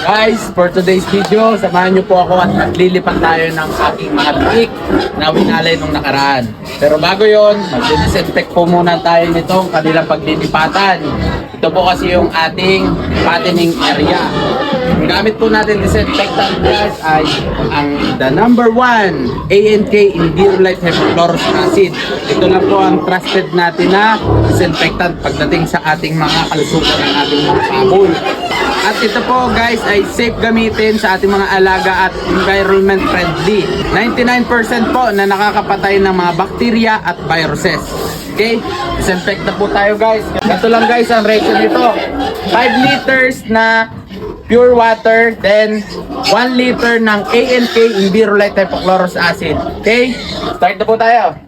Guys, for today's video, samahan niyo po ako at naglilipat tayo ng aking mga biik na winalay nung nakaraan. Pero bago yon, mag-disinfect po muna tayo nitong kanilang paglilipatan. Ito po kasi yung ating pattening area. Ang gamit po natin disinfectant guys ay ang the number 1 ANK Envirolite Hypochlorous Acid. Ito lang po ang trusted natin na disinfectant pagdating sa ating mga kalusugan ng ating mga pabol. At ito po guys ay safe gamitin sa ating mga alaga at environment friendly. 99% po na nakakapatay ng mga bakterya at viruses. Okay? Disinfect na po tayo guys. Ito lang guys ang ratio nito. 5 liters na pure water, then 1 liter ng ANK Envirolite Hypochlorous Acid. Okay? Start na po tayo.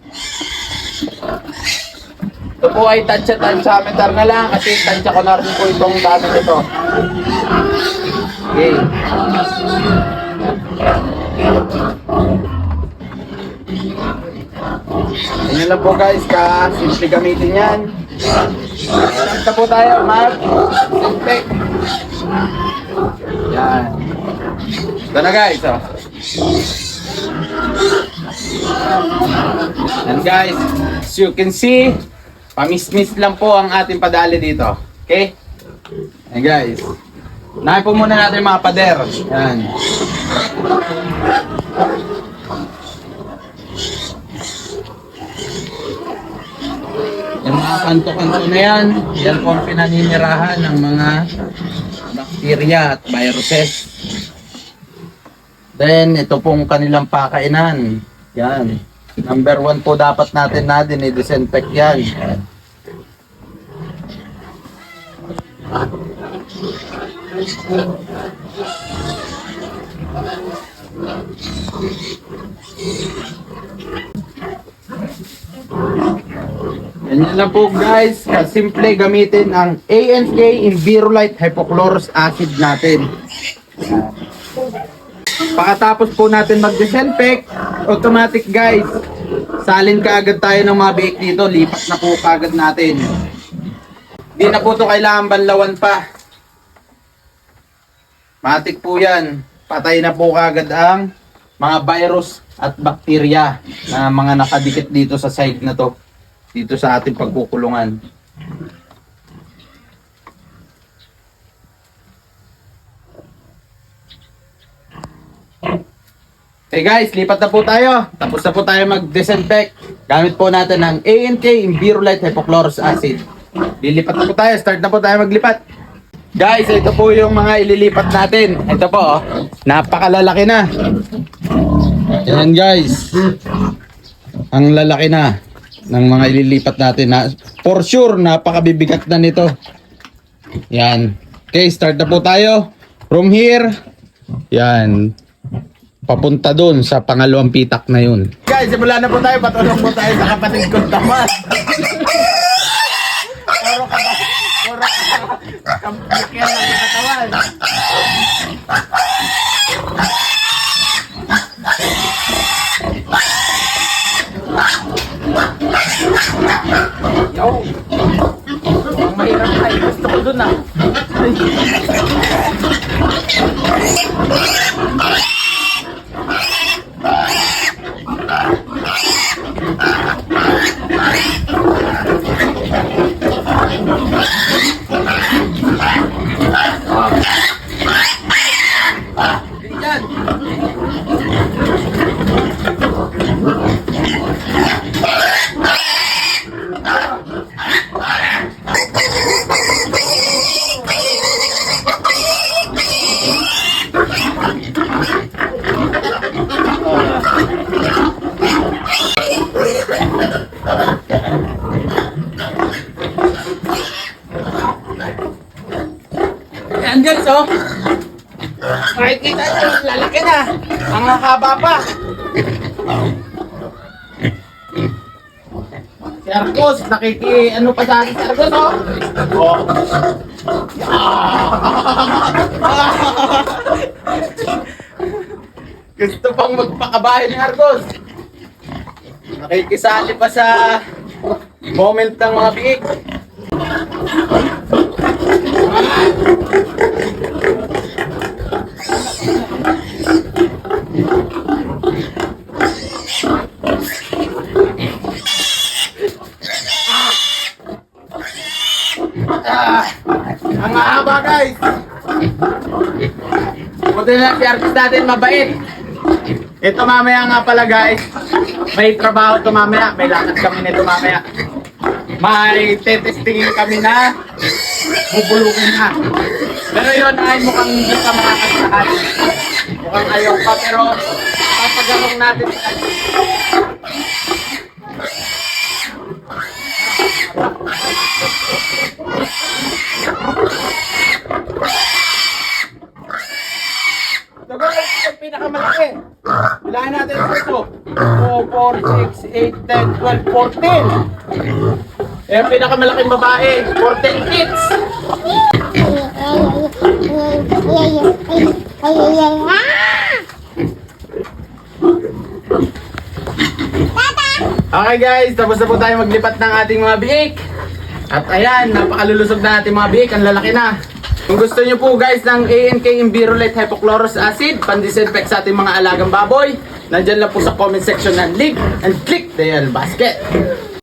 Ito po ay tansya-tansyameter na lang kasi tansya ko na rin po itong gamit ito. Okay. Ganyan lang po guys, simple gamitin yan. Basta po tayo, mag-disinfect. Yan. Ito na guys, oh. And guys, as you can see, pamismis lang po ang ating padali dito. Okay? And guys, nahin po muna natin yung mga pader. Yan. Yung mga kanto-kanto na yan, yan po ang pinaninirahan ng mga bakterya at viruses. Then, ito pong kanilang pakainan. Yan. Number 1 po dapat natin na i-disinfect yan. Ganyan lang po guys, simple gamitin ang ANK Envirolite Hypochlorous Acid natin. Pagkatapos po natin mag-disinfect, automatic guys, salin kaagad tayo ng mga biik dito, lipat na po kaagad natin. Hindi na po ito kailangan banlawan pa. Matik po yan, patay na po kaagad ang mga virus at bakterya na mga nakadikit dito sa side na to, dito sa ating pagkukulungan. Okay guys, lipat na po tayo. Tapos na po tayo mag-disinfect. Gamit po natin ang ANK Envirolite Hypochlorous Acid. Lilipat na po tayo. Start na po tayo maglipat. Guys, ito po yung mga ililipat natin. Ito po, oh. Napakalalaki na. Yan guys. Ang lalaki na ng mga ililipat natin. For sure, napakabibigat na nito. Yan. Okay, start na po tayo. From here, yan. Papunta doon sa pangalawang pitak na yun. Guys, simula na po tayo. Patulong po tayo sa kapatid kong tamad. Puro kampakyan lang sa katawan. Yo! Ang mahirap tayo. Gusto ko doon ah. Yan guys, oh. Makikita nyo, lalaki na. Ang haba pa. Si Arcos, ano pa sa akin si Arcos, oh. Oh. Gusto pang magpakabahay ni Arcos. Nakikisali pa sa moment ng mga biik. Ang haba guys. Buti na si artist natin mabait. Ito mamaya nga pala guys. May trabaho ito mamaya. May lakad kami nito mamaya. May tetestingin kami na bubulugin na. Pero yun ay mukhang hindi ka makakasakal. Mukhang ayaw pa pero papagalong natin sa kanya. Dago yung pinakamalaki. Bilahan natin ito. 2, 4, 6, 8, 10, 12, 14. Eh, ang pinakamalaking babae, 14 kids. Okay guys, tapos na po tayo maglipat ng ating mga biik. At ayan, napakalulusog na ating mga biik, ang lalaki na. Kung gusto nyo po guys ng ANK Envirolite Hypochlorous Acid, pandisinfect sa ating mga alagang baboy, nandyan lang po sa comment section ng link and click the yellow basket.